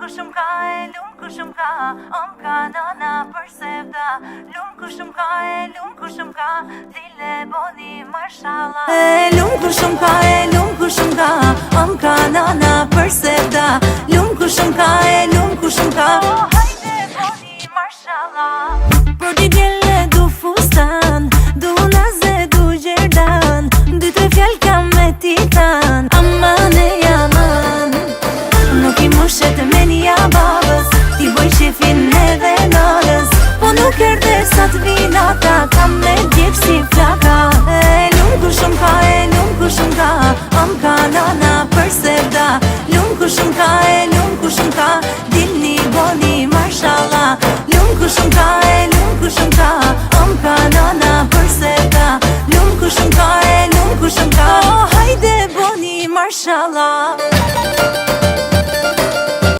kushum ka e lum kushum ka, ka nana për sevda. Lum kushum ka e lum kushum ka, dile boni mashallah. E lum kushum ka e lum kushum ka, ka nana për sevda. Lum kushum ka e lum kushum ka, hajde boni mashallah. Për t'i djelle du fustan, du naze du gjerdan, dy tre fjall kam me t'i than, aman e aman. Nuk i mushet me nja babës, ti boj shefin edhe nalës, po nuk erde sa t'vi